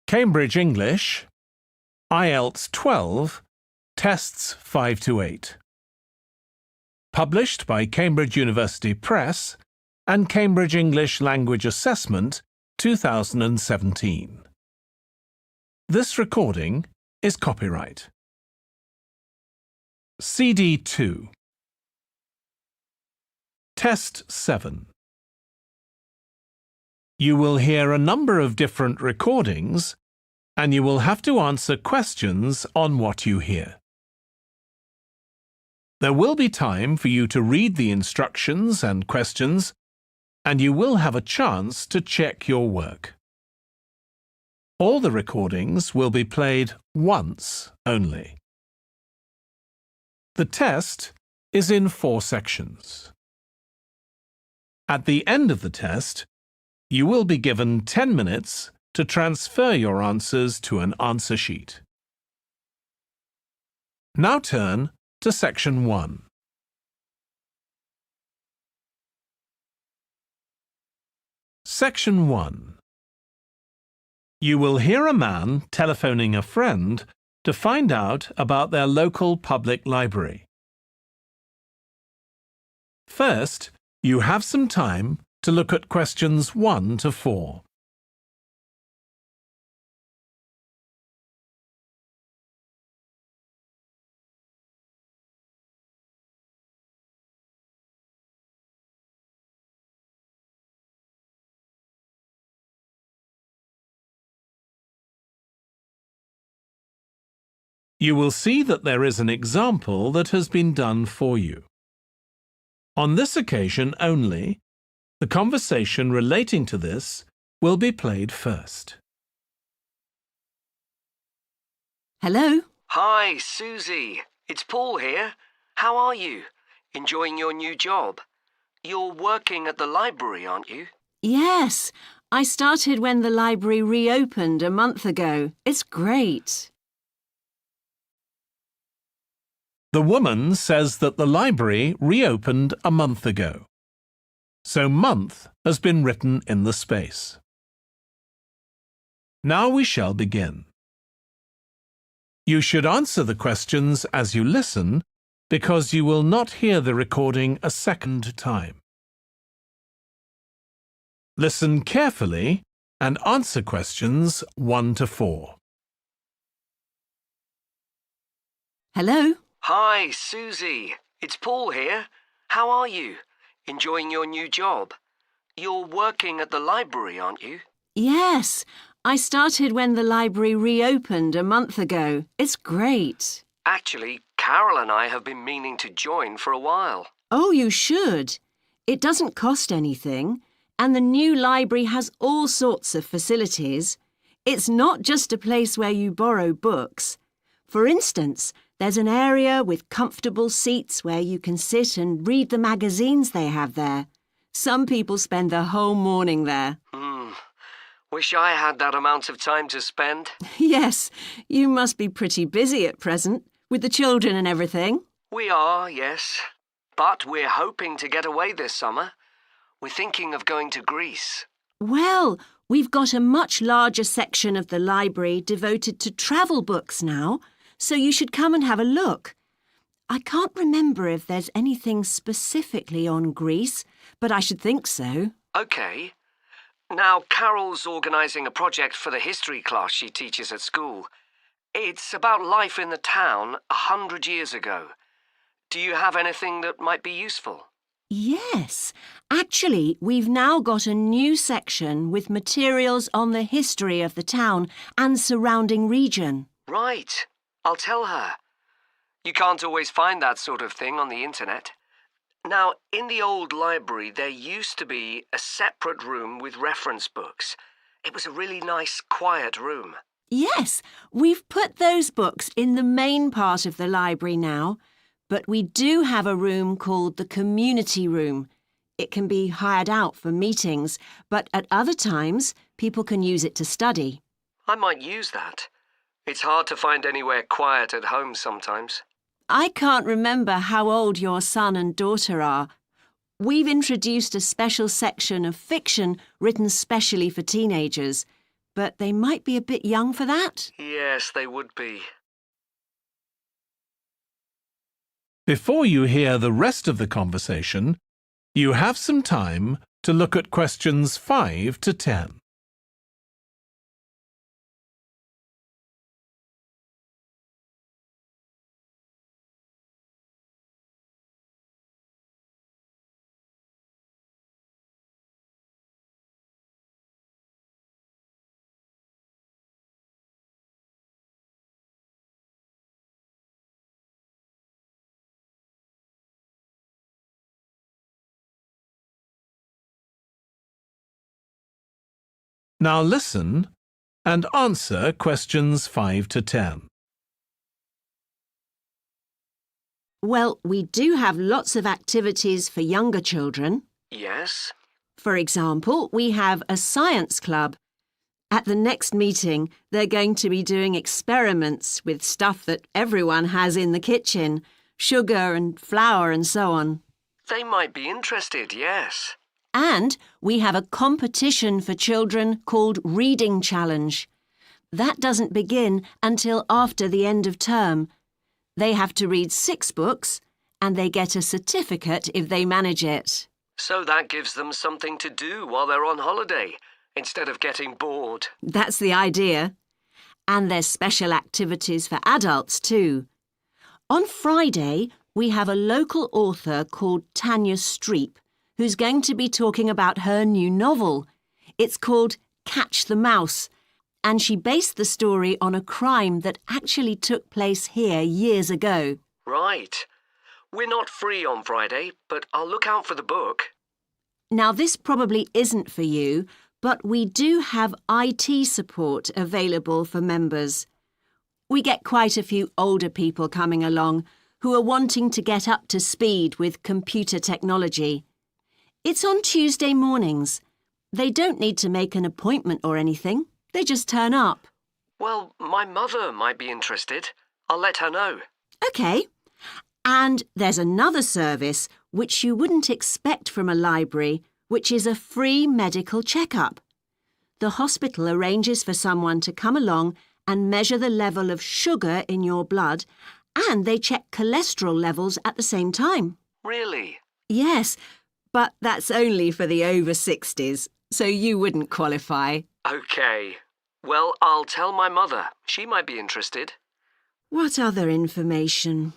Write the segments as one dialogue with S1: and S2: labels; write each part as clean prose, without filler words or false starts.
S1: Cambridge English, IELTS 12, Tests 5 to 8. Published by Cambridge University Press and Cambridge English Language Assessment 2017. This recording is copyright. CD 2. Test 7. You will hear a number of different recordings and you will have to answer questions on what you hear. There will be time for you to read the instructions and questions, and you will have a chance to check your work. All the recordings will be played once only. The test is in 4 sections. At the end of the test, you will be given 10 minutes to transfer your answers to an answer sheet. Now turn to Section 1. Section 1. You will hear a man telephoning a friend to find out about their local public library. First, you have some time to look at questions 1 to 4. You will see that there is an example that has been done for you. On this occasion only, the conversation relating to this will be played first.
S2: Hello?
S3: Hi, Susie. It's Paul here. How are you? Enjoying your new job? You're working at the library, aren't you?
S2: Yes, I started when the library reopened a month ago. It's great.
S1: The woman says that the library reopened a month ago. So month has been written in the space. Now we shall begin. You should answer the questions as you listen because you will not hear the recording a second time. Listen carefully and answer questions 1 to 4.
S2: Hello?
S3: Hi, Susie. It's Paul here. How are you? Enjoying your new job? You're working at the library, aren't you?
S2: Yes, I started when the library reopened a month ago. It's great.
S3: Actually, Carol and I have been meaning to join for a while.
S2: Oh, you should. It doesn't cost anything, and the new library has all sorts of facilities. It's not just a place where you borrow books. For instance, there's an area with comfortable seats where you can sit and read the magazines they have there. Some people spend the whole morning there.
S3: Wish I had that amount of time to spend.
S2: Yes, you must be pretty busy at present, with the children and everything.
S3: We are, yes. But we're hoping to get away this summer. We're thinking of going to Greece.
S2: Well, we've got a much larger section of the library devoted to travel books now, so you should come and have a look. I can't remember if there's anything specifically on Greece, but I should think so.
S3: OK. Now, Carol's organising a project for the history class she teaches at school. It's about life in the town 100 years ago. Do you have anything that might be useful?
S2: Yes. Actually, we've now got a new section with materials on the history of the town and surrounding region.
S3: Right. I'll tell her. You can't always find that sort of thing on the internet. Now, in the old library, there used to be a separate room with reference books. It was a really nice, quiet room.
S2: Yes, we've put those books in the main part of the library now, but we do have a room called the community room. It can be hired out for meetings, but at other times, people can use it to study.
S3: I might use that. It's hard to find anywhere quiet at home sometimes.
S2: I can't remember how old your son and daughter are. We've introduced a special section of fiction written specially for teenagers, but they might be a bit young for that.
S3: Yes, they would be.
S1: Before you hear the rest of the conversation, you have some time to look at questions 5 to 10. Now listen and answer questions 5 to 10.
S2: Well, we do have lots of activities for younger children.
S3: Yes?
S2: For example, we have a science club. At the next meeting, they're going to be doing experiments with stuff that everyone has in the kitchen, sugar and flour and so on.
S3: They might be interested, yes.
S2: And we have a competition for children called Reading Challenge. That doesn't begin until after the end of term. They have to read 6 books and they get a certificate if they manage it.
S3: So that gives them something to do while they're on holiday, instead of getting bored.
S2: That's the idea. And there's special activities for adults too. On Friday, we have a local author called Tanya Streep who's going to be talking about her new novel. It's called Catch the Mouse, and she based the story on a crime that actually took place here years ago.
S3: Right. We're not free on Friday, but I'll look out for the book.
S2: Now, this probably isn't for you, but we do have IT support available for members. We get quite a few older people coming along who are wanting to get up to speed with computer technology. It's on Tuesday mornings. They don't need to make an appointment or anything. They just turn up.
S3: Well, my mother might be interested. I'll let her know.
S2: OK. And there's another service which you wouldn't expect from a library, which is a free medical checkup. The hospital arranges for someone to come along and measure the level of sugar in your blood, and they check cholesterol levels at the same time.
S3: Really?
S2: Yes, but that's only for the over 60s, so you wouldn't qualify.
S3: OK. Well, I'll tell my mother. She might be interested.
S2: What other information?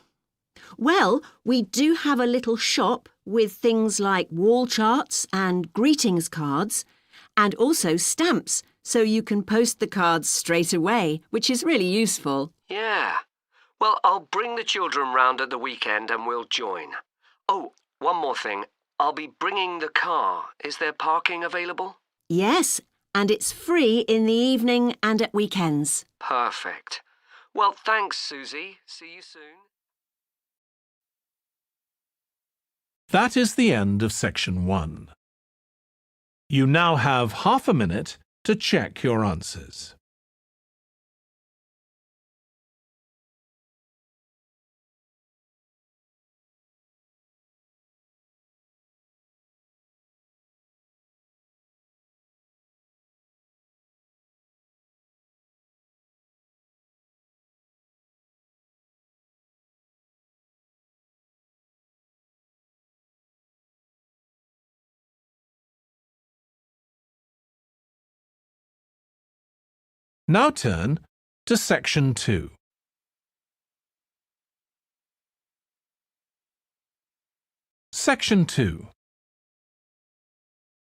S2: Well, we do have a little shop with things like wall charts and greetings cards, and also stamps, so you can post the cards straight away, which is really useful.
S3: Yeah. Well, I'll bring the children round at the weekend and we'll join. Oh, one more thing. I'll be bringing the car. Is there parking available?
S2: Yes, and it's free in the evening and at weekends.
S3: Perfect. Well, thanks, Susie. See you soon.
S1: That is the end of section 1. You now have half a minute to check your answers. Now turn to section 2. Section 2.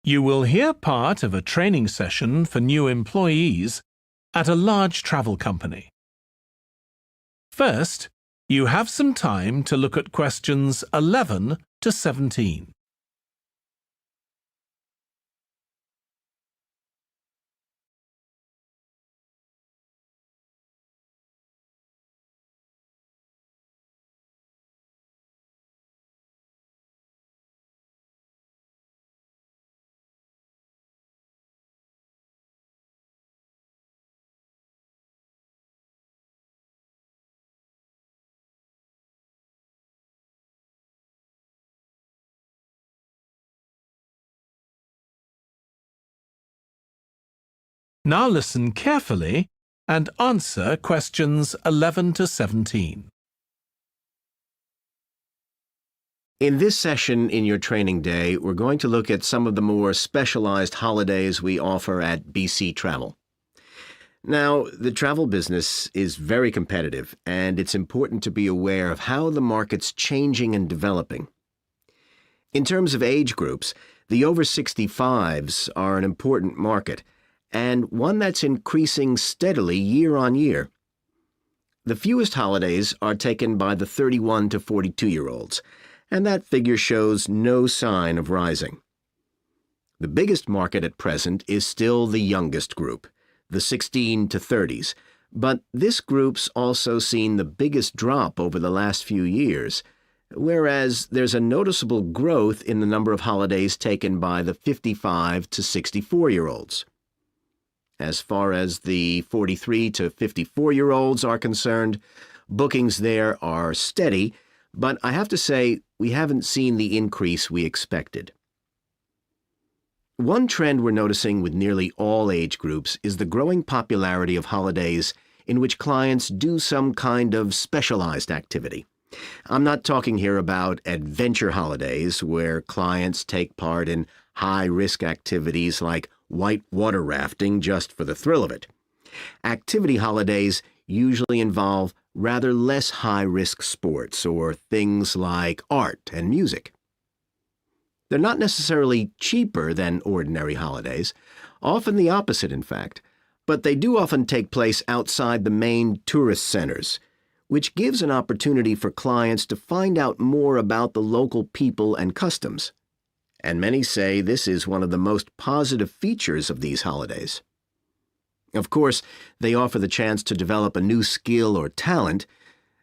S1: You will hear part of a training session for new employees at a large travel company. First, you have some time to look at questions 11 to 17. Now listen carefully and answer questions 11 to 17.
S4: In this session in your training day, we're going to look at some of the more specialized holidays we offer at BC Travel. Now, the travel business is very competitive, and it's important to be aware of how the market's changing and developing. In terms of age groups, the over 65s are an important market, and one that's increasing steadily year on year. The fewest holidays are taken by the 31 to 42-year-olds, and that figure shows no sign of rising. The biggest market at present is still the youngest group, the 16 to 30s, but this group's also seen the biggest drop over the last few years, whereas there's a noticeable growth in the number of holidays taken by the 55 to 64-year-olds. As far as the 43 to 54-year-olds are concerned, bookings there are steady, but I have to say we haven't seen the increase we expected. One trend we're noticing with nearly all age groups is the growing popularity of holidays in which clients do some kind of specialized activity. I'm not talking here about adventure holidays where clients take part in high-risk activities like whitewater rafting just for the thrill of it. Activity holidays usually involve rather less high-risk sports or things like art and music. They're not necessarily cheaper than ordinary holidays, often the opposite in fact, but they do often take place outside the main tourist centers, which gives an opportunity for clients to find out more about the local people and customs. And many say this is one of the most positive features of these holidays. Of course, they offer the chance to develop a new skill or talent,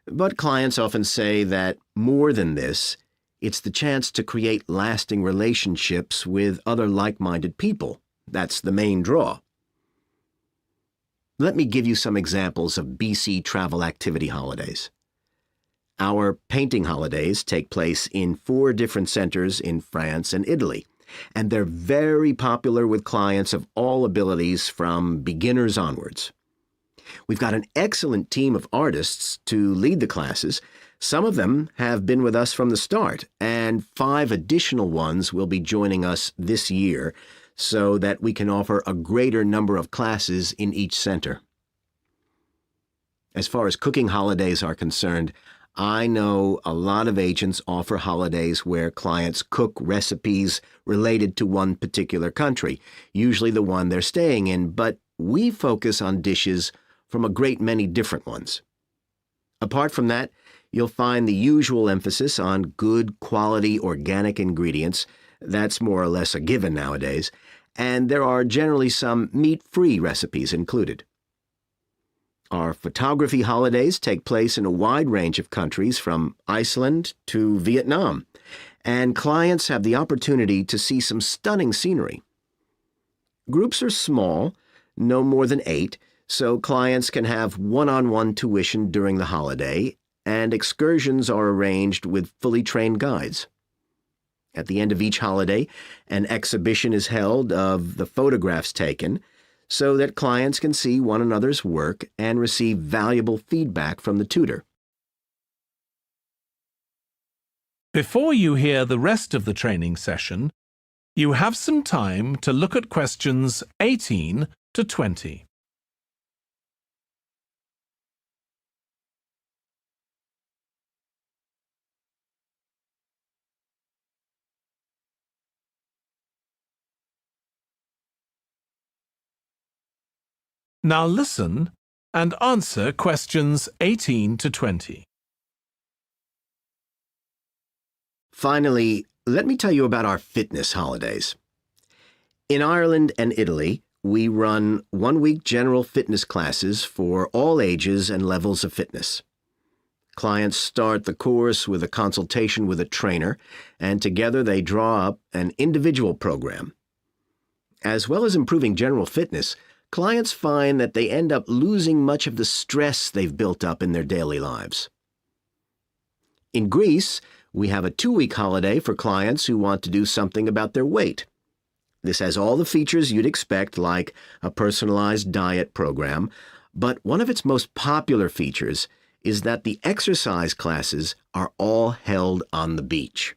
S4: but clients often say that more than this, it's the chance to create lasting relationships with other like-minded people. That's the main draw. Let me give you some examples of BC travel activity holidays. Our painting holidays take place in 4 different centers in France and Italy, and they're very popular with clients of all abilities from beginners onwards. We've got an excellent team of artists to lead the classes. Some of them have been with us from the start, and 5 additional ones will be joining us this year so that we can offer a greater number of classes in each center. As far as cooking holidays are concerned, I know a lot of agents offer holidays where clients cook recipes related to one particular country, usually the one they're staying in, but we focus on dishes from a great many different ones. Apart from that, you'll find the usual emphasis on good quality organic ingredients. That's more or less a given nowadays, and there are generally some meat-free recipes included. Our photography holidays take place in a wide range of countries from Iceland to Vietnam, and clients have the opportunity to see some stunning scenery. Groups are small, no more than 8, so clients can have one-on-one tuition during the holiday, and excursions are arranged with fully trained guides. At the end of each holiday, an exhibition is held of the photographs taken, so that clients can see one another's work and receive valuable feedback from the tutor.
S1: Before you hear the rest of the training session, you have some time to look at questions 18 to 20. Now listen and answer questions 18 to 20.
S4: Finally, let me tell you about our fitness holidays. In Ireland and Italy, we run one-week general fitness classes for all ages and levels of fitness. Clients start the course with a consultation with a trainer, and together they draw up an individual program. As well as improving general fitness, clients find that they end up losing much of the stress they've built up in their daily lives. In Greece, we have a 2-week holiday for clients who want to do something about their weight. This has all the features you'd expect, like a personalized diet program, but one of its most popular features is that the exercise classes are all held on the beach.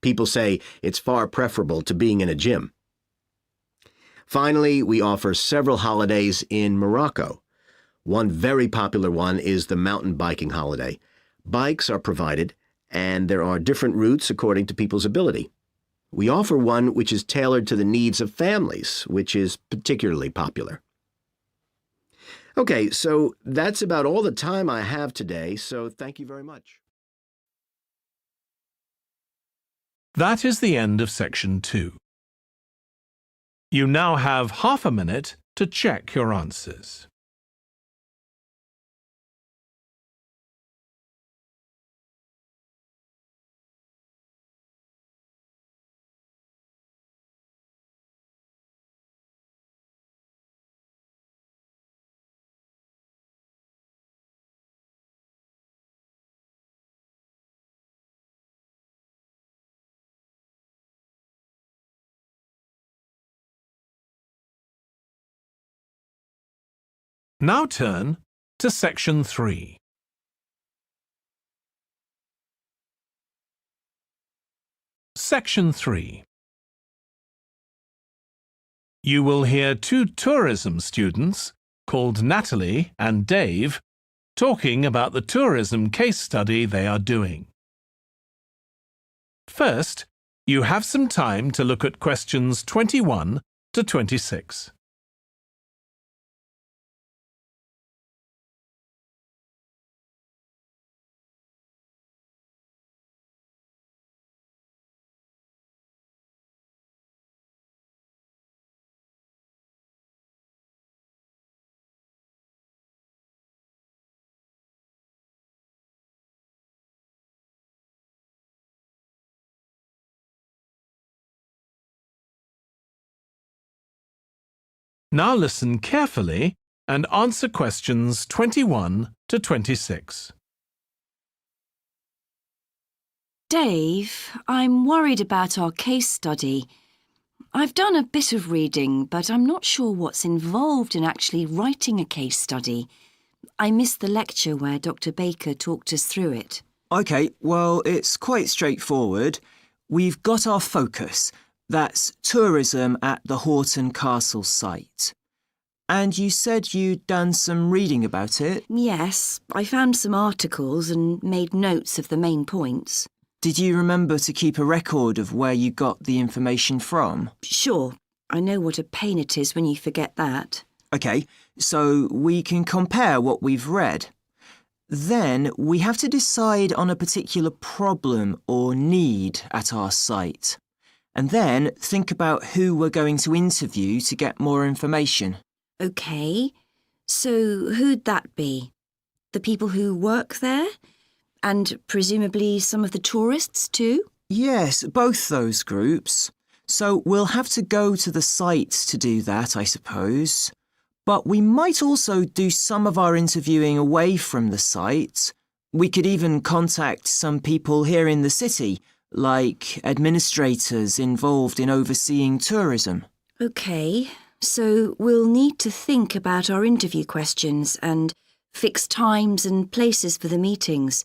S4: People say it's far preferable to being in a gym. Finally, we offer several holidays in Morocco. One very popular one is the mountain biking holiday. Bikes are provided, and there are different routes according to people's ability. We offer one which is tailored to the needs of families, which is particularly popular. Okay, so that's about all the time I have today, so thank you very much.
S1: That is the end of section 2. You now have half a minute to check your answers. Now turn to section 3. Section 3. You will hear 2 tourism students called Natalie and Dave talking about the tourism case study they are doing. First, you have some time to look at questions 21 to 26. Now listen carefully and answer questions 21 to 26.
S2: Dave, I'm worried about our case study. I've done a bit of reading, but I'm not sure what's involved in actually writing a case study. I missed the lecture where Dr. Baker talked us through it.
S5: OK, well, it's quite straightforward. We've got our focus. That's tourism at the Horton Castle site. And you said you'd done some reading about it?
S2: Yes, I found some articles and made notes of the main points.
S5: Did you remember to keep a record of where you got the information from?
S2: Sure, I know what a pain it is when you forget that.
S5: OK, so we can compare what we've read. Then we have to decide on a particular problem or need at our site. And then think about who we're going to interview to get more information.
S2: OK, so who'd that be? The people who work there? And presumably some of the tourists too?
S5: Yes, both those groups. So we'll have to go to the site to do that, I suppose. But we might also do some of our interviewing away from the site. We could even contact some people here in the city, like administrators involved in overseeing tourism.
S2: OK, so we'll need to think about our interview questions and fix times and places for the meetings.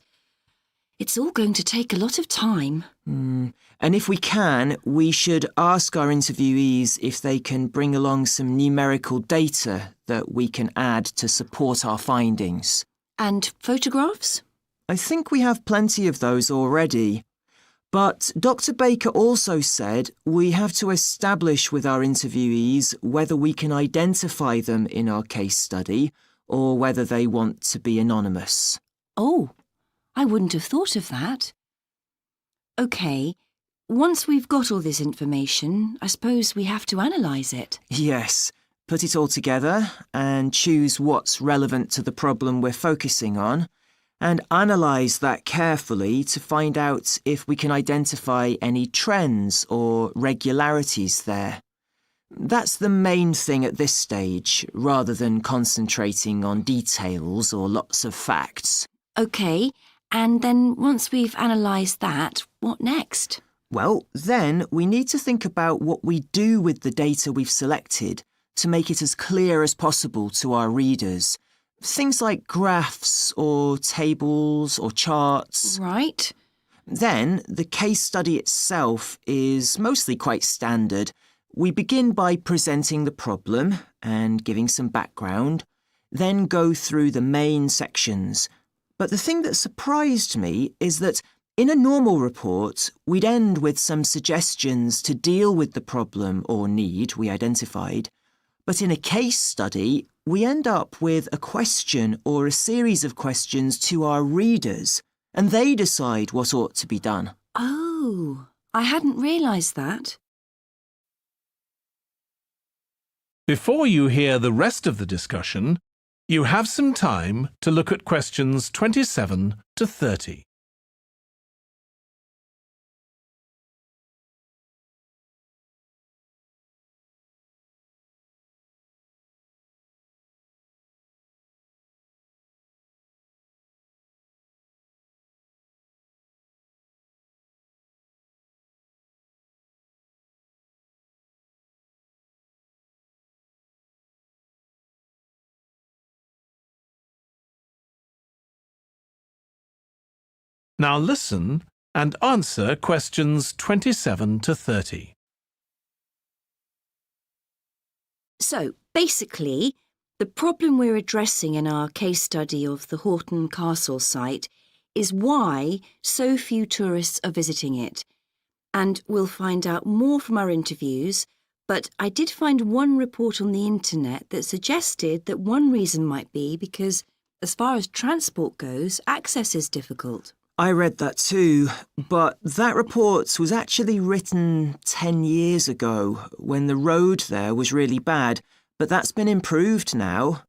S2: It's all going to take a lot of time.
S5: And if we can, we should ask our interviewees if they can bring along some numerical data that we can add to support our findings.
S2: And photographs?
S5: I think we have plenty of those already. But Dr. Baker also said we have to establish with our interviewees whether we can identify them in our case study or whether they want to be anonymous.
S2: Oh, I wouldn't have thought of that. OK, once we've got all this information, I suppose we have to analyse it.
S5: Yes, put it all together and choose what's relevant to the problem we're focusing on, and analyse that carefully to find out if we can identify any trends or regularities there. That's the main thing at this stage, rather than concentrating on details or lots of facts.
S2: OK, and then once we've analysed that, what next?
S5: Well, then we need to think about what we do with the data we've selected to make it as clear as possible to our readers. Things like graphs or tables or charts.
S2: Right.
S5: Then, the case study itself is mostly quite standard. We begin by presenting the problem and giving some background, then go through the main sections. But the thing that surprised me is that in a normal report, we'd end with some suggestions to deal with the problem or need we identified. But in a case study, we end up with a question or a series of questions to our readers, and they decide what ought to be done.
S2: Oh, I hadn't realised that.
S1: Before you hear the rest of the discussion, you have some time to look at questions 27 to 30. Now listen and answer questions 27 to 30.
S2: So, basically, the problem we're addressing in our case study of the Horton Castle site is why so few tourists are visiting it. And we'll find out more from our interviews, but I did find one report on the internet that suggested that one reason might be because, as far as transport goes, access is difficult.
S5: I read that too, but that report was actually written 10 years ago when the road there was really bad, but that's been improved now.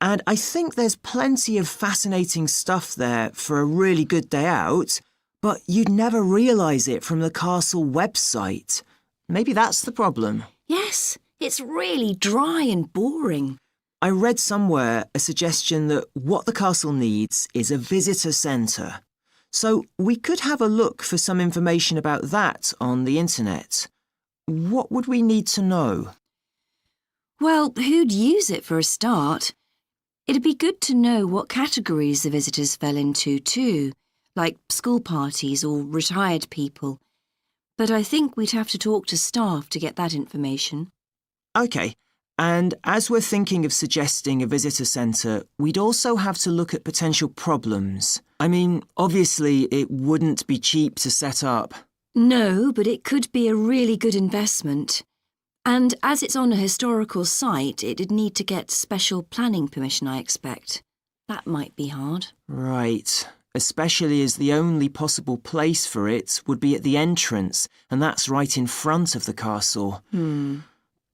S5: And I think there's plenty of fascinating stuff there for a really good day out, but you'd never realise it from the castle website. Maybe that's the problem.
S2: Yes, it's really dry and boring.
S5: I read somewhere a suggestion that what the castle needs is a visitor centre. So we could have a look for some information about that on the internet. What would we need to know?
S2: Well, who'd use it for a start? It'd be good to know what categories the visitors fell into too, like school parties or retired people. But I think we'd have to talk to staff to get that information.
S5: OK, and as we're thinking of suggesting a visitor centre, we'd also have to look at potential problems. I mean, obviously it wouldn't be cheap to set up.
S2: No, but it could be a really good investment. And as it's on a historical site, it'd need to get special planning permission, I expect. That might be hard.
S5: Right, especially as the only possible place for it would be at the entrance, and that's right in front of the castle.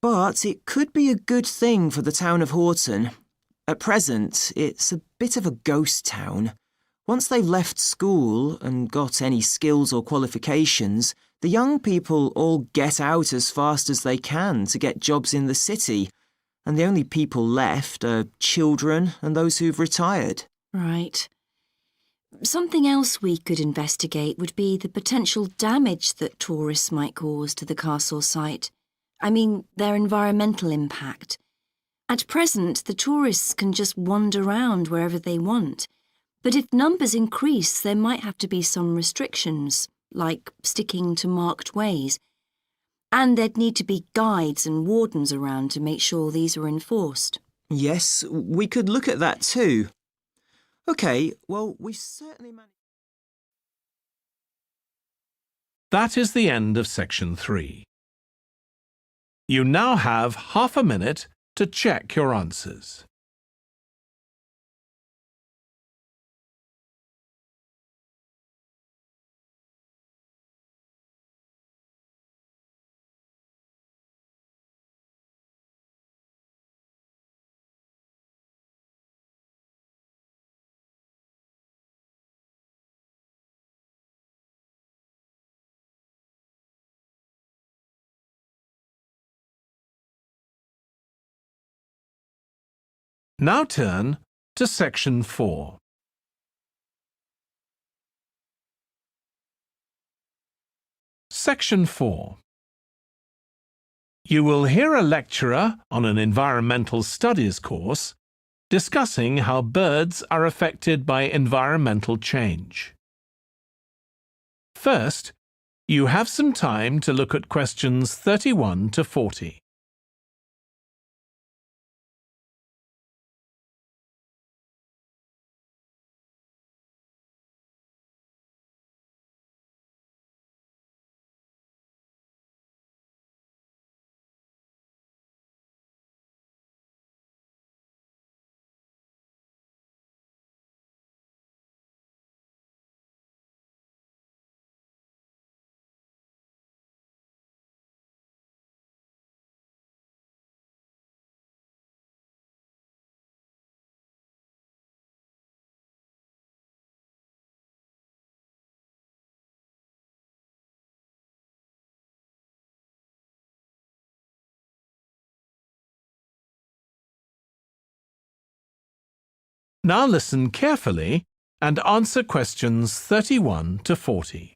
S5: But it could be a good thing for the town of Horton. At present, it's a bit of a ghost town. Once they've left school and got any skills or qualifications, the young people all get out as fast as they can to get jobs in the city, and the only people left are children and those who've retired.
S2: Right. Something else we could investigate would be the potential damage that tourists might cause to the castle site. I mean, their environmental impact. At present, the tourists can just wander around wherever they want. But if numbers increase, there might have to be some restrictions, like sticking to marked ways. And there'd need to be guides and wardens around to make sure these are enforced.
S5: Yes, we could look at that too. OK, well, we've certainly managed...
S1: That is the end of section 3. You now have half a minute to check your answers. Now turn to section 4. Section 4. You will hear a lecturer on an environmental studies course discussing how birds are affected by environmental change. First, you have some time to look at questions 31 to 40. Now listen carefully and answer questions 31 to 40.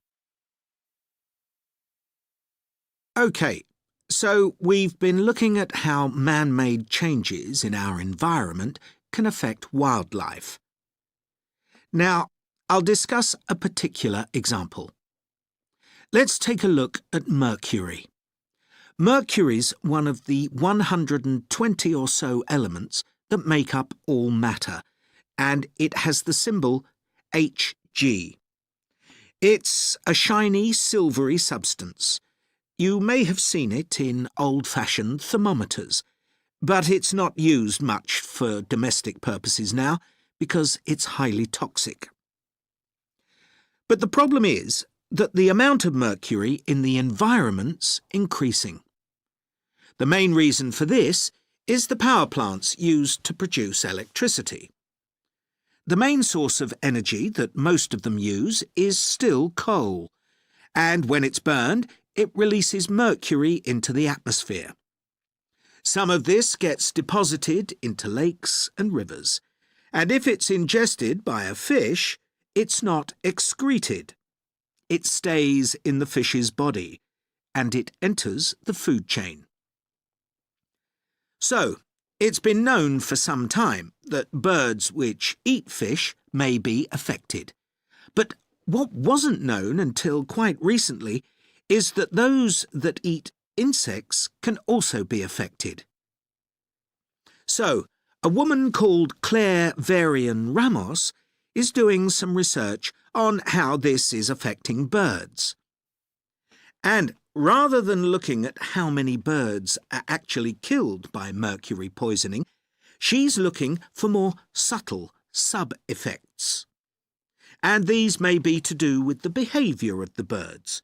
S6: OK, so we've been looking at how man-made changes in our environment can affect wildlife. Now, I'll discuss a particular example. Let's take a look at mercury. Mercury's one of the 120 or so elements that make up all matter, and it has the symbol Hg. It's a shiny, silvery substance. You may have seen it in old-fashioned thermometers, but it's not used much for domestic purposes now because it's highly toxic. But the problem is that the amount of mercury in the environment's increasing. The main reason for this is the power plants used to produce electricity. The main source of energy that most of them use is still coal, and when it's burned, it releases mercury into the atmosphere. Some of this gets deposited into lakes and rivers, and if it's ingested by a fish, it's not excreted. It stays in the fish's body, and it enters the food chain. So, it's been known for some time that birds which eat fish may be affected. But what wasn't known until quite recently is that those that eat insects can also be affected. So, a woman called Claire Varian Ramos is doing some research on how this is affecting birds. And rather than looking at how many birds are actually killed by mercury poisoning, she's looking for more subtle sub-effects. And these may be to do with the behaviour of the birds,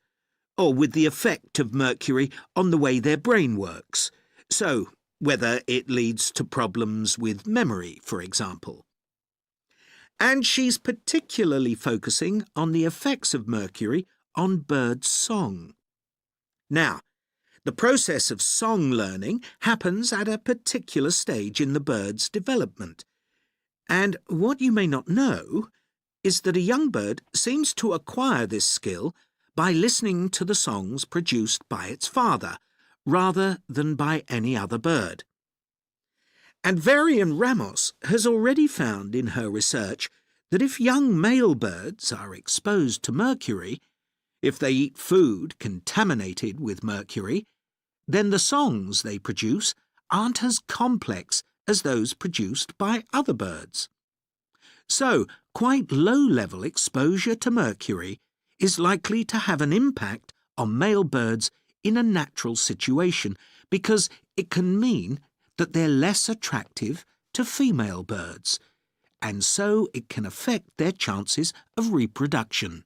S6: or with the effect of mercury on the way their brain works, so whether it leads to problems with memory, for example. And she's particularly focusing on the effects of mercury on bird song. Now, the process of song learning happens at a particular stage in the bird's development. And what you may not know is that a young bird seems to acquire this skill by listening to the songs produced by its father, rather than by any other bird. And Varian Ramos has already found in her research that if young male birds are exposed to mercury, if they eat food contaminated with mercury, then the songs they produce aren't as complex as those produced by other birds. So, quite low-level exposure to mercury is likely to have an impact on male birds in a natural situation because it can mean that they're less attractive to female birds, and so it can affect their chances of reproduction.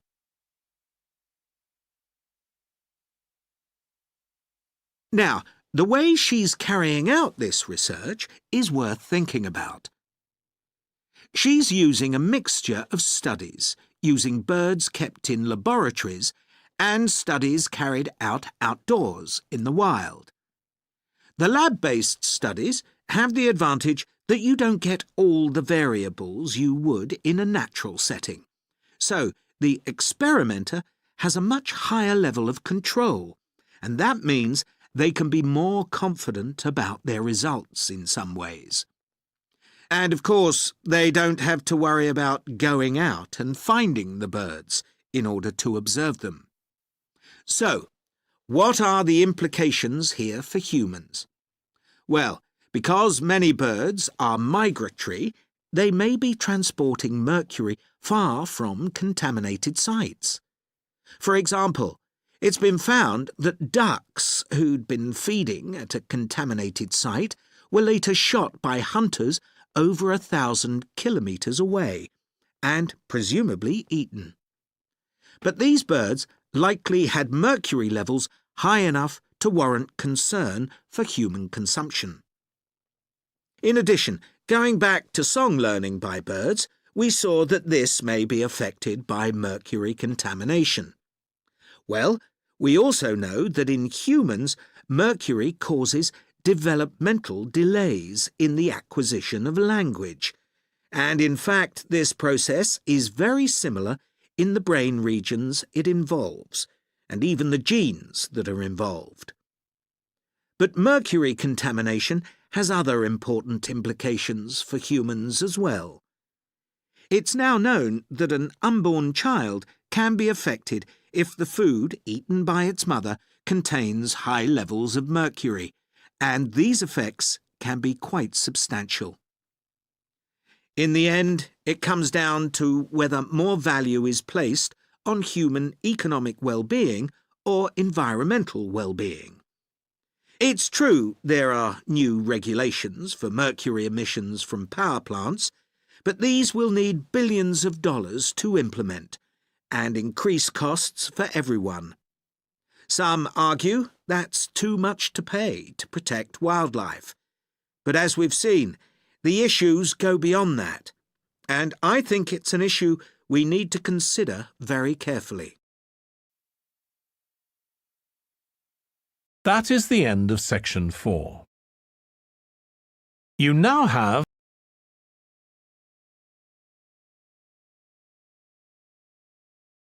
S6: Now, the way she's carrying out this research is worth thinking about. She's using a mixture of studies, using birds kept in laboratories and studies carried out outdoors in the wild. The lab-based studies have the advantage that you don't get all the variables you would in a natural setting. So, the experimenter has a much higher level of control, and that means they can be more confident about their results in some ways. And of course, they don't have to worry about going out and finding the birds in order to observe them. So, what are the implications here for humans? Well, because many birds are migratory, they may be transporting mercury far from contaminated sites. For example, it's been found that ducks who'd been feeding at a contaminated site were later shot by hunters over 1,000 kilometres away and presumably eaten. But these birds likely had mercury levels high enough to warrant concern for human consumption. In addition, going back to song learning by birds, we saw that this may be affected by mercury contamination. Well, we also know that in humans, mercury causes developmental delays in the acquisition of language, and in fact this process is very similar in the brain regions it involves, and even the genes that are involved. But mercury contamination has other important implications for humans as well. It's now known that an unborn child can be affected if the food eaten by its mother contains high levels of mercury, and these effects can be quite substantial. In the end, it comes down to whether more value is placed on human economic well-being or environmental well-being. It's true there are new regulations for mercury emissions from power plants, but these will need billions of dollars to implement and increase costs for everyone. Some argue that's too much to pay to protect wildlife. But as we've seen, the issues go beyond that, and I think it's an issue we need to consider very carefully.
S1: That is the end of section 4. You now have